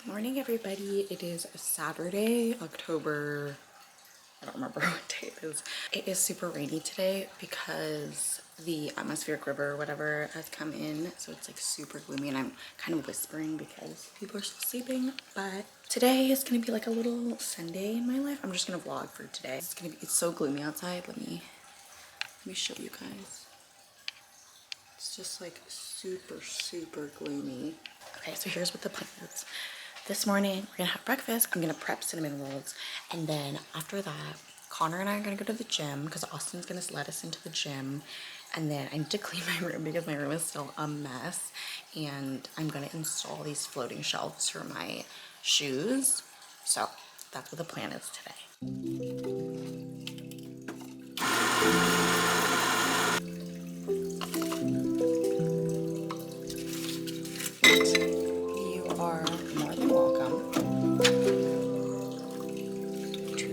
Morning everybody. It is Saturday, October, I don't remember what day it is. It is super rainy today because the atmospheric river or whatever has come in, so it's like super gloomy and I'm kind of whispering because people are still sleeping. But today is gonna be like a little Sunday in my life. I'm just gonna vlog for today. It's so gloomy outside. Let me show you guys. It's just like super gloomy. Okay, so here's what the plan is. This morning, we're gonna have breakfast. I'm gonna prep cinnamon rolls. And then after that, Connor and I are gonna go to the gym because Austin's gonna let us into the gym. And then I need to clean my room because my room is still a mess. And I'm gonna install these floating shelves for my shoes. So that's what the plan is today. You are more than welcome to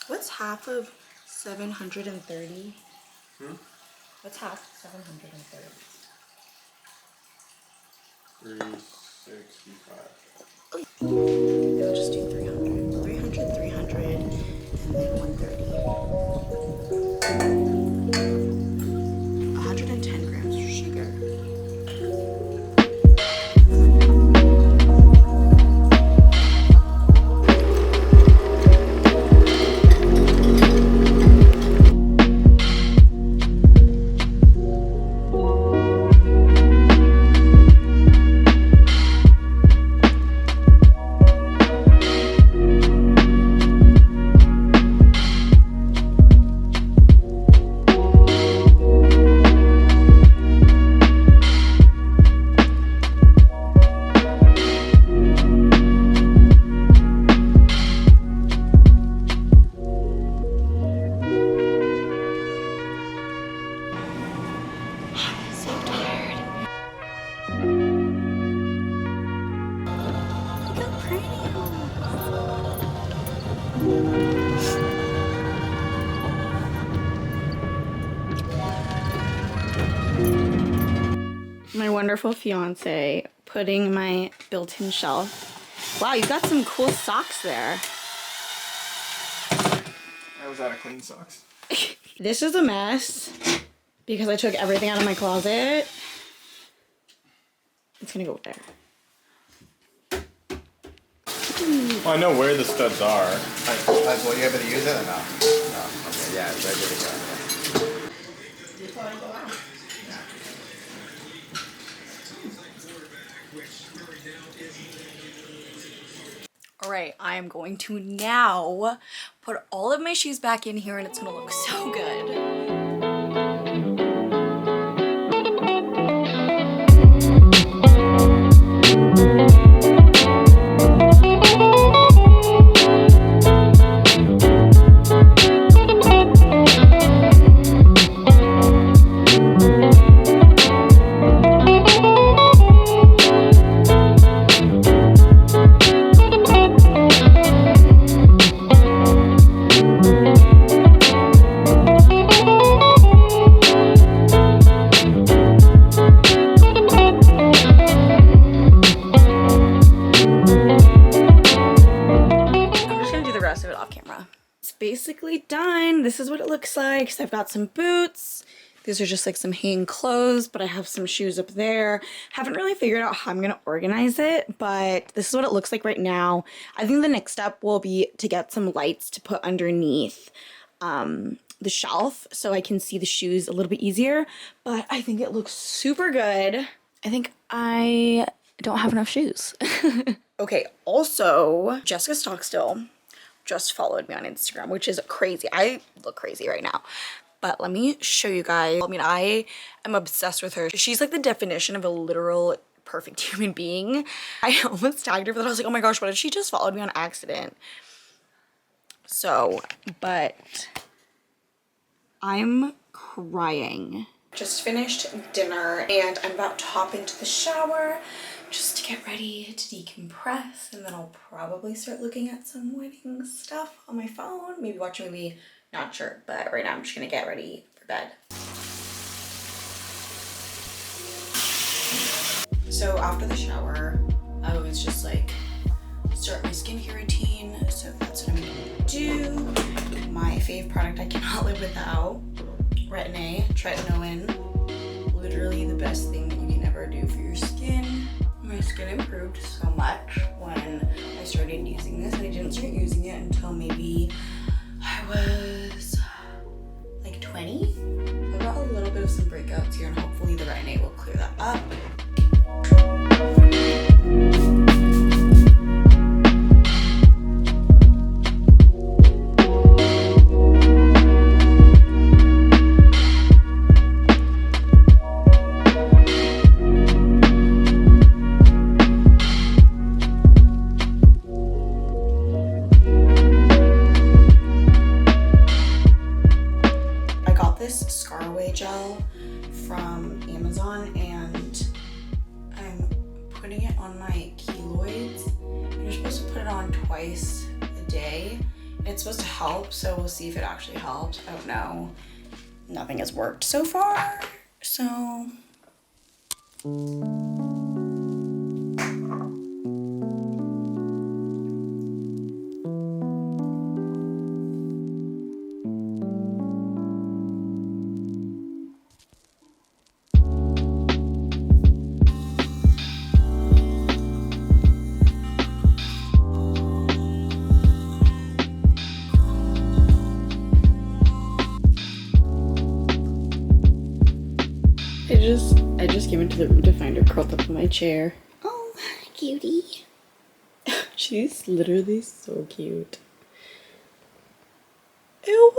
What's half of 730? What's half of 730? 365. We'll just do 300. 300, 300, and then 130. 110 grams of sugar. My wonderful fiance putting my built-in shelf. Wow, you got some cool socks there. I was out of clean socks. This is a mess because I took everything out of my closet. It's gonna go there. Well, I know where the studs are. Will you able to use it or no? No. Okay, yeah, it's ready to go. All right, I am going to now put all of my shoes back in here and it's gonna look so good. Basically done. This is what it looks like. So I've got some boots. These are just like some hanging clothes, but I have some shoes up there. Haven't really figured out how I'm gonna organize it, but this is what it looks like right now. I think the next step will be to get some lights to put underneath the shelf so I can see the shoes a little bit easier, but I think it looks super good. I think I don't have enough shoes. Okay, also, Jessica Stockstill just followed me on Instagram, which is crazy. I look crazy right now. But let me show you guys. I mean, I am obsessed with her. She's like the definition of a literal perfect human being. I almost tagged her, but I was like, oh my gosh, what if she just followed me on accident? So, but I'm crying. Just finished dinner and I'm about to hop into the shower just to get ready to decompress, and then I'll probably start looking at some wedding stuff on my phone, maybe watch a movie, not sure, but right now I'm just gonna get ready for bed. So after the shower, I was just like, start my skincare routine, so that's what I'm gonna do. My fave product I cannot live without, tretinoin, literally the best thing that you can ever do for your skin. My skin improved so much when I started using this. I didn't start using it until maybe I was like 20. I got a little bit of some breakouts here, and hopefully the retin-A will clear that up. Gel from Amazon, and I'm putting it on my keloids. And you're supposed to put it on twice a day, and it's supposed to help, so we'll see if it actually helps. I don't know. Nothing has worked so far, so I just came into the room to find her curled up in my chair. Oh, cutie. She's literally so cute. Ew.